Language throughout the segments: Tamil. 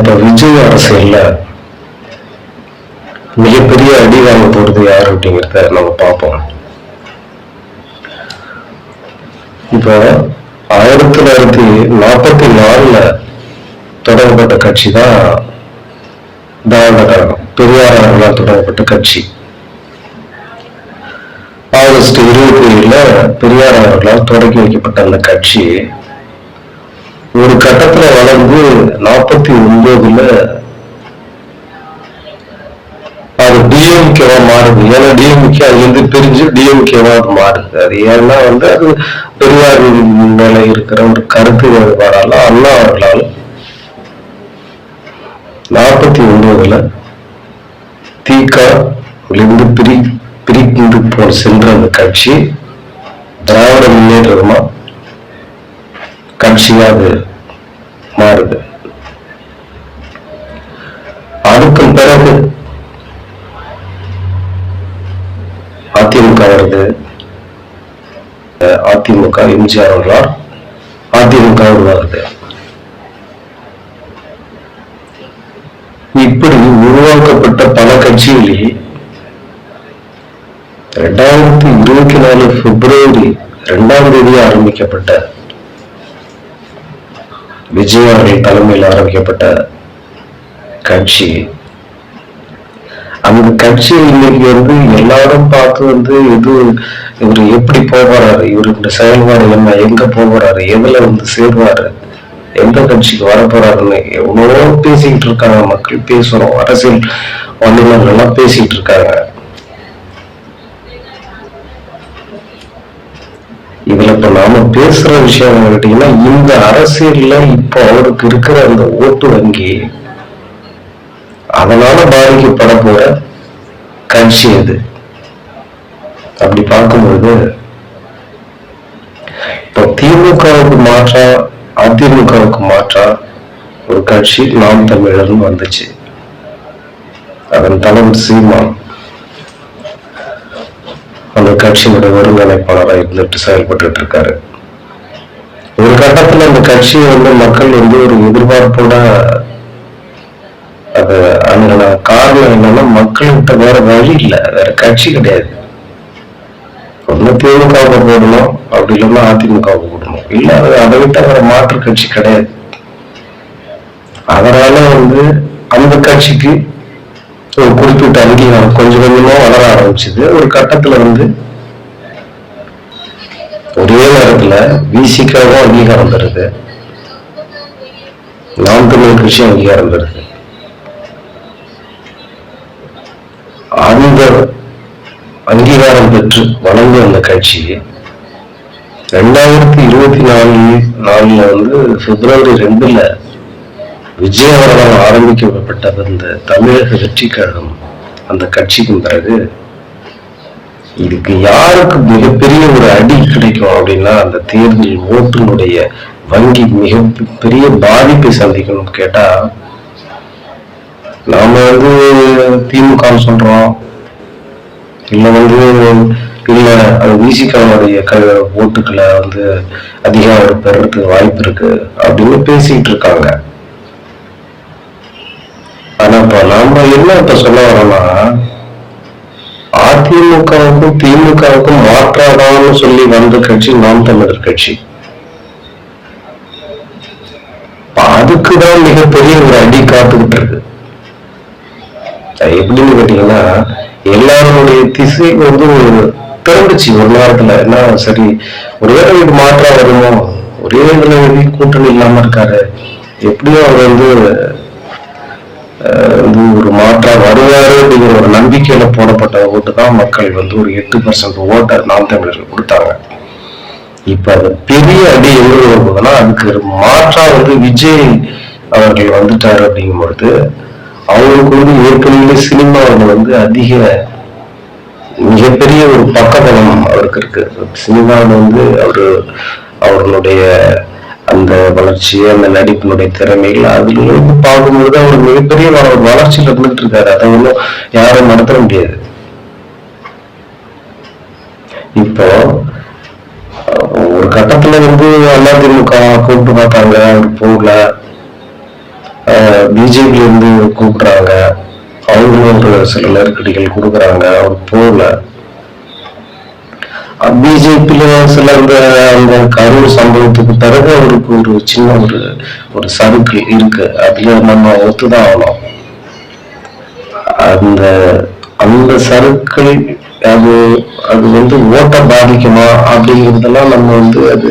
இப்ப விஜய் அரசியல்ல மிகப்பெரிய அடி வாங்க போறது யாரு அப்படிங்கிறத நம்ம பார்ப்போம். இப்ப 1944 தொடங்கப்பட்ட கட்சி தான் திராவிட கழகம். பெரியார் அவர்களால் தொடங்கப்பட்ட கட்சி. ஆகஸ்ட் 27 பெரியார் அவர்களால் தொடங்கி வைக்கப்பட்ட அந்த கட்சி ஒரு கட்டத்துல வளர்ந்து 49 அது டிஎம்கேவா மாறுது. ஏன்னா டிஎம்கே அதுல இருந்து பிரிஞ்சு டிஎம்கேவா அது மாறுது. அது ஏன்னா அது பெரியார் மேல இருக்கிற ஒரு கருத்து வேறுபாடால அண்ணா அவர்களால் 49 திகாவிலிருந்து பிரிந்து போல் சென்ற அந்த கட்சி திராவிட முன்னேற்றமா கட்சியா அது மாறுது. அதுக்கு பிறகு அதிமுக வருது. அதிமுக எம்ஜிஆர் அவர்களால் அதிமுக உருவாகுது. இப்படி உருவாக்கப்பட்ட பல கட்சிகளே 2024 பிப்ரவரி 2 ஆரம்பிக்கப்பட்ட விஜய் அவர்கள் தலைமையில் ஆரம்பிக்கப்பட்ட கட்சி, அந்த கட்சி இன்னைக்கு எல்லாரும் பார்த்து இவர் எப்படி போகிறாரு, இவருக்கு செயல்பாடு என்ன, எங்க போகிறாரு, எதுல சேர்வாரு, எந்த கட்சிக்கு வர போறாருன்னு எவ்வளவோ பேசிக்கிட்டு இருக்காங்க. மக்கள் பேசுறோம், அரசியல் வல்லுநர்கள் எல்லாம் பேசிட்டு இருக்காங்க. இதுல இப்ப நாம பேசுற விஷயம் கேட்டீங்கன்னா, இந்த அரசியல்ல இப்ப அவருக்கு இருக்கிற அந்த ஓட்டு வங்கி அதனால பாதிக்கப்பட போற கட்சி அது. அப்படி பார்க்கும்போது இப்போ திமுகவுக்கு மாற்றா அதிமுகவுக்கு மாற்றா ஒரு கட்சி நாம் தமிழர்னு வந்துச்சு. அதன் தலைவர் சீமான் அந்த கட்சியினுடைய ஒருங்கிணைப்பாளராக இருந்துட்டு செயல்பட்டு இருக்காரு. ஒரு கட்டத்துல அந்த கட்சியை மக்கள் ஒரு எதிர்பார்ப்போட அது அணுகின காரணம் என்னன்னா, மக்கள்கிட்ட வேற வழி இல்லை, வேற கட்சி கிடையாது. ஒண்ணு திமுகவுக்கு போடணும், அப்படி இல்லைன்னா அதிமுகவுக்கு போடணும், இல்ல அதை விட்ட வேற மாற்று கட்சி கிடையாது. அதனால அந்த கட்சிக்கு ஒரு குறிப்பிட்ட அங்கீகாரம் கொஞ்சம் கொஞ்சமா வளர ஆரம்பிச்சுது. ஒரு கட்டத்துல ஒரே நேரத்துல விசிகாவும் அங்கீகாரம் தருது, நாம் தமிழ் கட்சி அங்கீகாரம் தருது. அந்த அங்கீகாரம் பெற்று வளர்ந்த அந்த கட்சி 2024 பிப்ரவரி 2 விஜய் அவர்களால் ஆரம்பிக்கப்பட்ட அந்த தமிழக வெற்றி கழகம் அந்த கட்சிக்கு பிறகு இதுக்கு யாருக்கு மிகப்பெரிய ஒரு அடி கிடைக்கும் அப்படின்னா, அந்த தேர்தல் ஓட்டினுடைய வங்கி மிகப்பெரிய பாதிப்பை சந்திக்கணும்னு கேட்டா, நாம திமுக சொல்றோம், இல்ல இல்ல அது விசிகாவுடைய ஓட்டுக்களை அதிகாரம் பெறறதுக்கு வாய்ப்பு இருக்கு அப்படின்னு பேசிட்டு இருக்காங்க. ஆனா இப்ப நாம என்ன இப்ப சொல்ல வரோம்னா, அதிமுகவுக்கும் திமுகவுக்கும் மாற்றாதான்னு சொல்லி வந்த கட்சி நாம் தமிழர் கட்சி. அதுக்குதான் மிகப்பெரிய ஒரு அடி காத்துக்கிட்டு இருக்கு. எப்படின்னு கேட்டீங்கன்னா, எல்லாருடைய திசை திறந்துச்சு ஒரு நேரத்துல. என்ன சரி, ஒருவேளை இது மாற்றா வருமோ, ஒரே இதுல கூட்டணி இல்லாம இருக்காரு, எப்படியும் அவர் ஒரு மாற்றா வருவாரு அப்படிங்கிற ஒரு நம்பிக்கையில போடப்பட்ட ஓட்டு தான் மக்கள் ஒரு 8% ஓட்டை நாம் தமிழர்கள் கொடுத்தாங்க. இப்ப அது பெரிய அடி எங்க வரும்போதுன்னா, அதுக்கு மாற்றா விஜய் அவர்கள் வந்துட்டாரு அப்படிங்கும்பொழுது, அவங்களுக்கு ஏற்கனவே சினிமாவில் அதிக மிகப்பெரிய ஒரு பக்கபலம் அவருக்கு இருக்கு. சினிமாவில் அவர்களுடைய அந்த வளர்ச்சி, அந்த நடிப்பினுடைய திறமைகள் அதுல பார்க்கும்போது அவர் மிகப்பெரிய வளர்ச்சியில் இருந்துட்டு இருக்காரு. அதை யாரும் நடத்த முடியாது. இப்போ ஒரு கட்டத்துல அதிமுக கூப்பிட்டு பார்த்தாங்க, அவர் போகல. பிஜேபியில இருந்து கூப்பிடுறாங்க, அவங்களும் ஒரு சில நெருக்கடிகள் கொடுக்குறாங்க, அவர் போகல. பிஜேபியில சில அந்த கரூர் சம்பவத்துக்கு பிறகு அவருக்கு ஒரு சின்ன ஒரு சறுக்கு இருக்கு, அதுல நம்ம ஒத்துதான் ஆகணும். அந்த அந்த சறுக்கள் அது அது ஓட்ட பாதிக்குமா அப்படிங்கிறதெல்லாம் நம்ம அது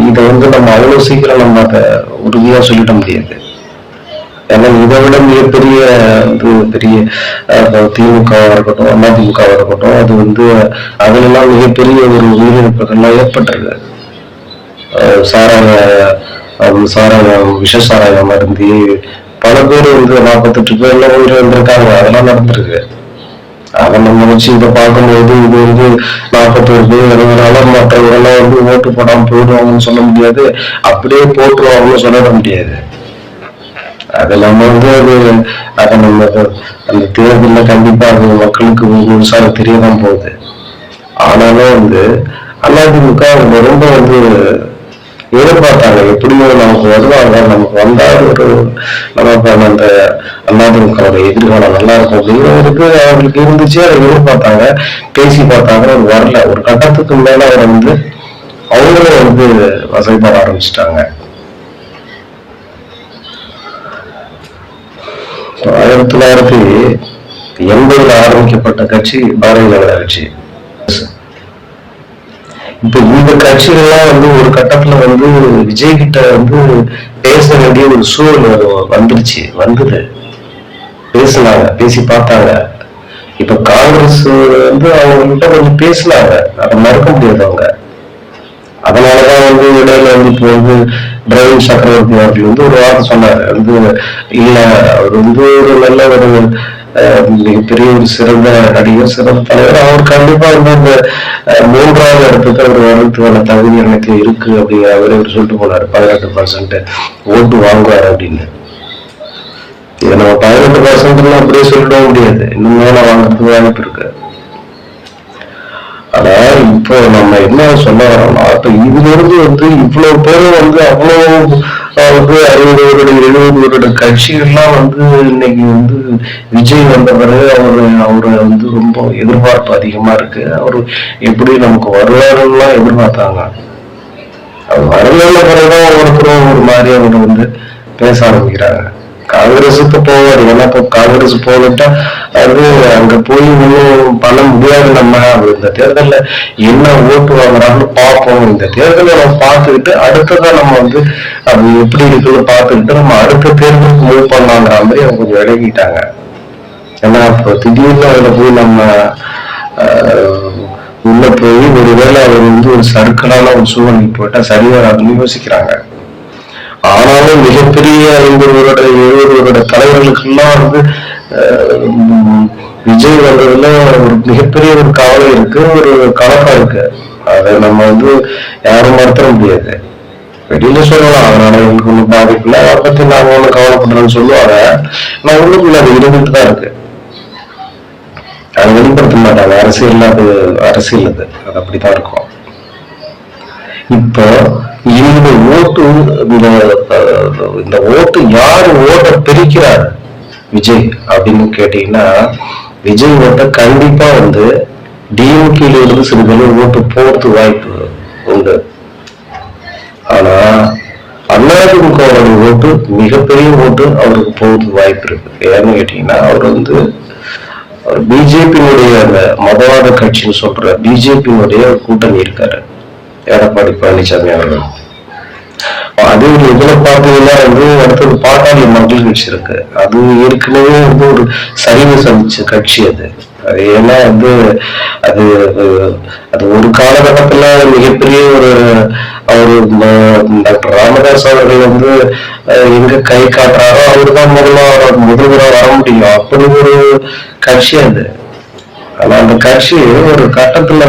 இதை நம்ம அவ்வளவு சீக்கிரம் நம்ம அதை உறுதியா சொல்லிட முடியாது. ஏன்னா இதை விட மிகப்பெரிய பெரிய திமுகவா இருக்கட்டும், அதிமுகவா இருக்கட்டும், அது அதுலாம் மிகப்பெரிய ஒரு உயிரிழப்புகள்லாம் ஏற்பட்டிருக்கு. சாராயம் விஷ சாராயம் மருந்தி பல பேர் 48 பேர்ல உயிரிழந்திருக்காங்க, அதெல்லாம் நடந்திருக்கு. அதை நம்ம வச்சு இதை பார்க்கும்போது இது 41 பேர் எழுதுனால மற்றவங்கெல்லாம் ஓட்டு போடாம போயிடுவாங்கன்னு சொல்ல முடியாது, அப்படியே போட்டுருவாங்கன்னு சொல்லிட முடியாது. அது நம்ம அதை நம்ம அந்த தேர்தலில் கண்டிப்பா அது மக்களுக்கு முழுசாக தெரியதான் போகுது. ஆனாலும் அதிமுக அவங்க ரொம்ப எதிர்பார்த்தாங்க, எப்படியும் நமக்கு வருவாங்க, நமக்கு வந்தா நமக்கு அந்த அதிமுகவோட எதிர்காலம் நல்லா இருக்கும் அப்படிங்கிறதுக்கு அவங்களுக்கு இருந்துச்சு. அதை எதிர்பார்த்தாங்க, பேசி பார்த்தாங்க, அது வரல. ஒரு கட்டத்துக்கு மேல அவர் அவங்களும் வசதிப்பட ஆரம்பிச்சிட்டாங்க. 1980 ஆரம்பிக்கப்பட்ட கட்சி பாரதிய ஜனதா கட்சி. இப்ப இந்த கட்சிகள்லாம் ஒரு கட்டத்துல விஜய் கிட்ட பேச வேண்டிய ஒரு சூழல் வந்தது. பேசினாங்க, பேசி பார்த்தாங்க. இப்ப காங்கிரஸ் அவங்க கிட்ட கொஞ்சம் பேசினாங்க, அதை மறக்க முடியாது அவங்க. அதனாலதான் இடையில இப்போ பிரவீன் சக்கரவர்த்தி அவர்கள் ஒரு வார்த்தை சொன்னாரு, இல்ல அவர் ஒரு நல்ல ஒரு மிகப்பெரிய ஒரு சிறந்த நடிகர், சிறந்த தலைவர், அவர் கண்டிப்பா இந்த 3வது இடத்துக்கு அவர் வர்றதுக்கான தகுதி எனக்கு இருக்கு அப்படிங்கிற அவரே சொல்லிட்டு போனாரு. 18% ஓட்டு வாங்குவார் அப்படின்னு. இதை நம்ம 18% அப்படியே சொல்லிட முடியாது, இன்னும் மேல வாங்குறதுக்கு வாய்ப்பு இருக்கு. ஆனா இப்போ நம்ம என்ன சொல்ல வரோம்னா, இப்ப இதுல இருந்து இவ்வளவு பேரும் அவ்வளவு 60 வருட 70 வருட கட்சிகள்லாம் இன்னைக்கு விஜய் வந்த பிறகு அவரை ரொம்ப எதிர்பார்ப்பு அதிகமா இருக்கு. அவரு எப்படி நமக்கு வருவாருலாம் எதிர்பார்த்தாங்க. அவர் வரல பிறகுதான் ஒவ்வொருத்தரும் ஒரு மாதிரி அவங்க பேச ஆரம்பிக்கிறாங்க. காங்கிரஸுக்கு போவார், ஏன்னா இப்போ காங்கிரஸ் போகிட்டா அங்க போய் ஒன்றும் பண்ண முடியாது. நம்ம இந்த தேர்தலில் என்ன ஓட்டு வாங்குறாங்கன்னு பார்ப்போம், இந்த தேர்தலை நம்ம பார்த்துக்கிட்டு அடுத்ததான் நம்ம அது எப்படி இருக்குன்னு பார்த்துக்கிட்டு நம்ம அடுத்த தேர்தலுக்கு மூவ் பண்ணலாங்கிற மாதிரி அவங்க கொஞ்சம் விலகிட்டாங்க. ஏன்னா இப்போ திடீர்னு அதில் போய் நம்ம உள்ள போய் ஒருவேளை அவர் ஒரு சர்க்கிளான ஒரு சூழ்நிலைக்கு போயிட்டா சரி வராதுன்னு யோசிக்கிறாங்க. ஆனாலும் மிகப்பெரிய 50 வருட 70 வருட தலைவர்களுக்கெல்லாம் விஜய் வர்றதுல ஒரு மிகப்பெரிய ஒரு கவலை இருக்கு, ஒரு கலக்கம் இருக்கு. அதை நம்ம யாரும் மறுத்த முடியாது. வெளியில சொல்லலாம், அதனால எங்களுக்கு ஒன்றும் பாதிக்கல, அதை பத்தி நாங்க ஒண்ணு கவலைப்படுறோம்னு சொல்லுவாங்க. நான் உள்ளுக்குள்ள அது இருந்துட்டு தான் இருக்கு. அதை வெளிப்படுத்த மாட்டாங்க. அரசியல் அது அப்படித்தான் இருக்கும். இப்போ இந்த ஓட்டு யாரு ஓட்ட பிரிக்கிறார் விஜய் அப்படின்னு கேட்டீங்கன்னா, விஜய் ஓட்ட கண்டிப்பா டிஎம்கேல இருந்து சில பேர் ஓட்டு போறது வாய்ப்பு உண்டு. ஆனா அதிமுகவோட ஓட்டு மிகப்பெரிய ஓட்டு அவருக்கு போறது வாய்ப்பு இருக்கு. ஏன்னு கேட்டீங்கன்னா, அவர் பிஜேபியினுடைய அந்த மதவாத கட்சின்னு சொல்ற பிஜேபியினுடைய கூட்டணி இருக்காரு, எடப்பாடி பழனிசாமி அவர்கள். அது இதுல பாத்தீங்கன்னா அடுத்தது பாட்டாளி மக்கள் கட்சி இருக்கு. அது ஏற்கனவே ஒரு சரிவு சந்திச்ச கட்சி. அது ஏன்னா அது அது ஒரு காலகட்டத்துல மிகப்பெரிய அவரு டாக்டர் ராமதாஸ் அவர்கள் எங்க கை காட்டுறாரோ அவருதான் முதல்வராக வர முடியும், அப்படி ஒரு கட்சி அது. ஆனா அந்த கட்சி ஒரு கட்டத்துல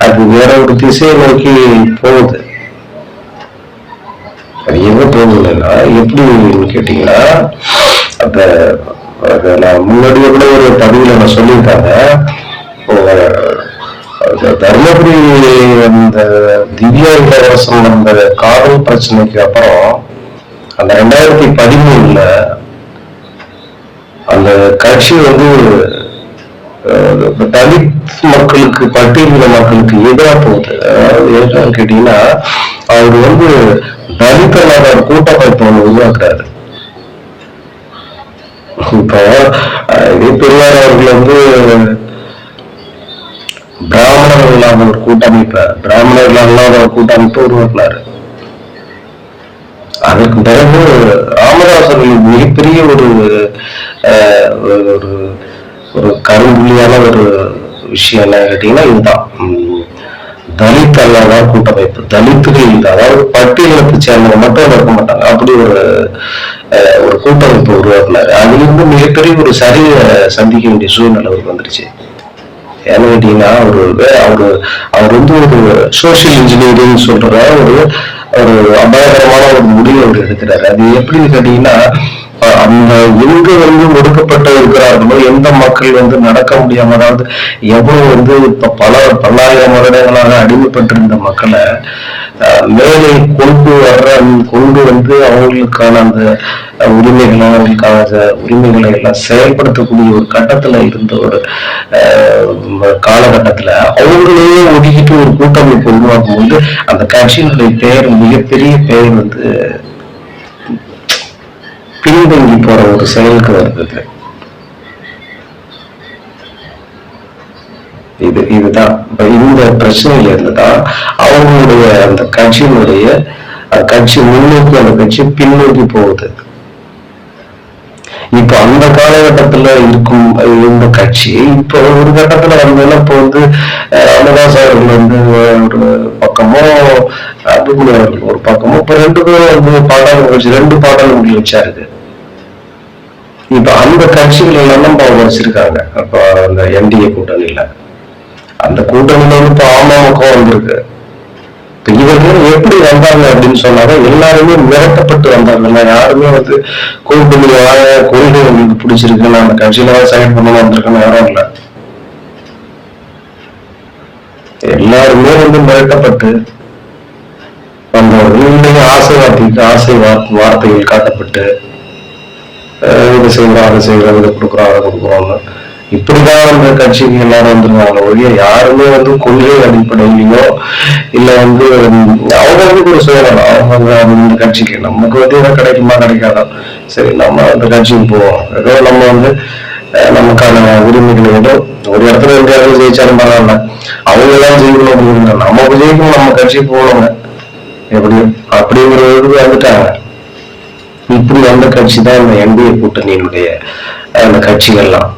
அது வேற ஒரு திசையை நோக்கி போகுது. அது எங்க போகுதுன்னா எப்படின்னு கேட்டீங்கன்னா, அந்த நான் முன்னாடியே கூட ஒரு பதிவுல நான் சொல்லியிருக்காங்க, தர்மபுரி அந்த திவ்யா இளவரசன் அந்த காதல் பிரச்சனைக்கு அப்புறம் அந்த 2013 அந்த கட்சி வந்து தலித் மக்களுக்கு, பட்டியலின மக்களுக்கு எதிராக போகுது. அதாவது எதுன்னு கேட்டீங்கன்னா, அவர் வந்து தலித் அல்லாத கூட்டமைப்பு ஒன்று உருவாக்குறாரு. இப்போ இதே பெரியார் அவர்கள் வந்து பிராமணர்கள் இல்லாத ஒரு கூட்டமைப்பை, பிராமணர்கள் அல்லாத ஒரு கூட்டமைப்பை உருவாக்குனாரு. அதற்கு பிறகு ராமதாசர்கள் மிகப்பெரிய ஒரு ஒரு கரும்புள்ளியான ஒரு விஷயம் என்ன கேட்டீங்கன்னா, இதுதான் தலித் அல்லாத கூட்டமைப்பு. தலித்துகள், அதாவது பட்டியலத்தை சேர்ந்தவங்க மட்டும் இருக்க மாட்டாங்க, அப்படி ஒரு கூட்டமைப்பு உருவாக்குனாரு. அதிலிருந்து மிகப்பெரிய ஒரு சரிவை சந்திக்க வேண்டிய சூழ்நிலை அவருக்கு வந்துருச்சு. ஏன்னு கேட்டீங்கன்னா, அவர் வந்து ஒரு சோசியல் இன்ஜினியரிங் சொல்ற ஒரு அபாயகரமான ஒரு முடிவு அவர் எடுக்கிறாரு. அது எப்படின்னு கேட்டீங்கன்னா, அந்த எங்க வந்து ஒடுக்கப்பட்டு இருக்கிறார்களோ, எந்த மக்கள் வந்து நடக்க முடியாம, அதாவது எவ்வளவு வந்து இப்ப பல்லாயிரம் வருடங்களாக அடிமைப்பட்டிருந்த மக்களை மேலே கொண்டு வந்து அவங்களுக்கான அந்த உரிமைகளை, அவங்களுக்கான உரிமைகளை எல்லாம் செயல்படுத்தக்கூடிய ஒரு கட்டத்துல இருந்த ஒரு காலகட்டத்துல அவங்களையே ஒதுக்கிட்டு ஒரு கூட்டமைப்பு உருவாக்கும் போது அந்த கட்சியினுடைய பெயர், மிகப்பெரிய பெயர் வந்து பின்தங்கி போற ஒரு செயலுக்கு வருது. இதுதான் இந்த பிரச்சனையில இருந்துதான் அவங்களுடைய அந்த கட்சியினுடைய கட்சி முன்னோக்கி, அந்த கட்சி பின்னோக்கி போகுது. இப்ப அந்த காலகட்டத்துல இருக்கும் இந்த கட்சி இப்ப ஒரு கட்டத்துல வந்ததுன்னா, இப்ப வந்து ராமதாஸ் அவர்கள் வந்து ஒரு பக்கமோ, அன்புமணி அவர்கள் ஒரு பக்கமோ, இப்ப 2 பேரும் வந்து ரெண்டு பாடல்கள் வச்சாரு. இப்ப அந்த கட்சிகள் எல்லாம் வச்சிருக்காங்க. அப்ப அந்த என்டிஏ கூட்டணியில, அந்த கூட்டணியில வந்து இப்ப அமமுக வந்திருக்கு. இவர்கள் எப்படி வந்தாங்க அப்படின்னு சொன்னாங்க, எல்லாருமே மிரட்டப்பட்டு வந்தாங்க. யாருமே வந்து கூட்டணி கொள்கை உங்களுக்கு பிடிச்சிருக்கு, நான் அந்த கட்சியில சைன் பண்ண வந்திருக்கேன்னு யாரும் இல்லை. எல்லாருமே வந்து மிரட்டப்பட்டு வந்தவர்கள் ஆசை வார்த்தைகள் காட்டப்பட்டு, இதை செய்யறோம், அதை செய்யறோம், இதை கொடுக்குறோம், அதை கொடுக்குறோம்னு இப்படிதான் அந்த கட்சிக்கு எல்லாரும் வந்துருவாங்க ஒழிய, யாருமே வந்து கொள்கை அடிப்படையிலையோ இல்ல வந்து அவங்க வந்து ஒரு சுயநலம், அவங்க இந்த கட்சிக்கு நமக்கு வந்து எதாவது கிடைக்குமா கிடைக்காதோ, சரி நம்ம அந்த கட்சிக்கு போவோம், ஏதோ நம்ம வந்து நமக்கான உரிமைகளோட ஒரு இடத்துல இருக்காது ஜெயிச்சாலும் பரவாயில்ல, அவங்க எல்லாம் ஜெயிக்கணும் அப்படின்னா நமக்கு ஜெயிக்கணும், நம்ம கட்சிக்கு போகணுங்க எப்படி அப்படிங்கிற இது வந்துட்டாங்க. இப்படி அந்த கட்சி தான் இந்த என்டிஏ கூட்டணியினுடைய அந்த கட்சிகள்லாம்.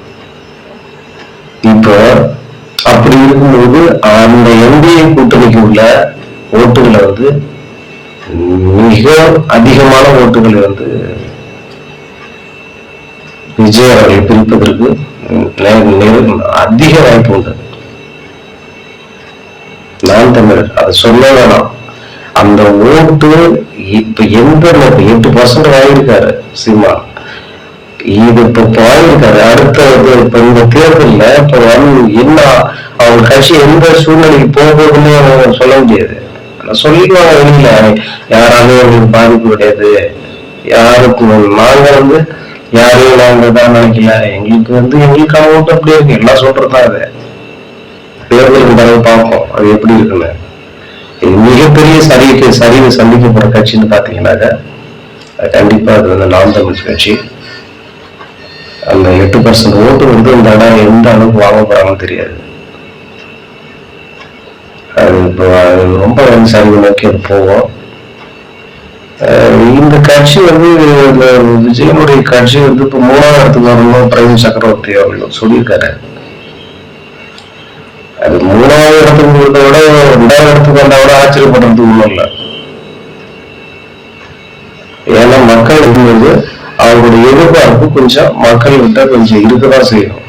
இப்போ அப்படி இருக்கும்போது அந்த என்டிஏ கூட்டணிக்கு உள்ள ஓட்டுகளை வந்து மிக அதிகமான ஓட்டுகளை வந்து விஜய் அவர்கள் பிரிப்பதற்கு அதிக வாய்ப்பு உண்டு. நான் தமிழர் அதை சொல்ல வேணாம். அந்த ஓட்டு இப்ப 8% வாங்கியிருக்காரு சீமான். இது இப்ப வாங்கியிருக்காரு. அடுத்த இப்ப இந்த தேர்தல்ல இப்ப என்ன அவங்க கட்சி எந்த சூழ்நிலைக்கு போகுதுன்னு சொல்ல முடியாது. சொல்லிடுவாங்க வெளியில, யாராலும் எங்களுக்கு பாதிப்பு கிடையாது, யாருக்கும் நாங்க வந்து யாரையும் நாங்க தான் நினைக்கல, எங்களுக்கு வந்து எங்களுக்கான ஓட்டு அப்படி இருக்கு, எல்லாம் சொல்றதுதான். அது தேர்தலுக்கு தடவை பார்ப்போம் அது எப்படி இருக்குன்னு. மிகப்பெரிய சரிவு சந்திக்க போற கட்சின்னு பாத்தீங்கன்னாக்க கண்டிப்பா அது வந்து நாம் தமிழ் கட்சி. அந்த 8% ஓட்டு வந்து இந்த இடம் எந்த அளவுக்கு வாங்க போறாங்கன்னு தெரியாது. அது இப்போ ரொம்ப சரிவு நோக்கி அது போவோம். இந்த கட்சி வந்து இந்த விஜயனுடைய கட்சி வந்து இப்ப 3ஆவது இடத்துக்கு வரணும் பிரவீன் சக்கரவர்த்தி அவர்கள் சொல்லியிருக்காரு. அது 3ஆவது இடத்துக்கு விட 2ஆவது இடத்துக்கு வந்தா விட ஆச்சரியப்படுறதுக்கு ஒண்ணும் இல்லை. ஏன்னா மக்கள் இருக்கும்போது அவங்களுடைய எதிர்பார்ப்பு கொஞ்சம் மக்கள் கிட்ட கொஞ்சம் இருக்கதான் செய்யணும்.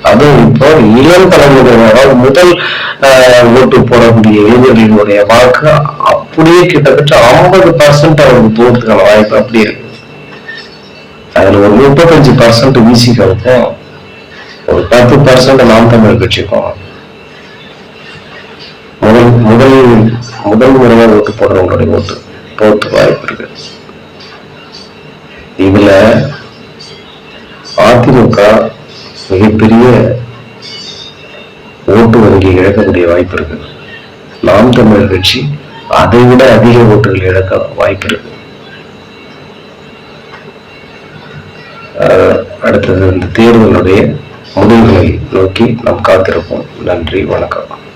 அதுவும் இப்போ இளம் தலைமுறையினரால் முதல் ஓட்டு போடக்கூடிய இளைஞர்களுடைய வாக்கு அப்படியே கிட்டத்தட்ட 50% அவருக்கு போறதுக்கான வாய்ப்பு அப்படி இருக்கு. அதுல ஒரு 35% விசிக்கும், ஒரு 10% நாம் தமிழ் கட்சிக்கும் முதல் முறையா ஓட்டு போடுறவங்களுடைய ஓட்டு போறதுக்கு வாய்ப்பு இருக்கு. இதுல அதிமுக மிகப்பெரிய ஓட்டு வங்கி இழக்கக்கூடிய வாய்ப்பு இருக்கு. நாம் தமிழர் கட்சி அதை விட அதிக ஓட்டுகள் இழக்க வாய்ப்பு இருக்கு. அடுத்தது இந்த தேர்தலுடைய முடிவுகளை நோக்கி நாம் காத்திருப்போம். நன்றி, வணக்கம்.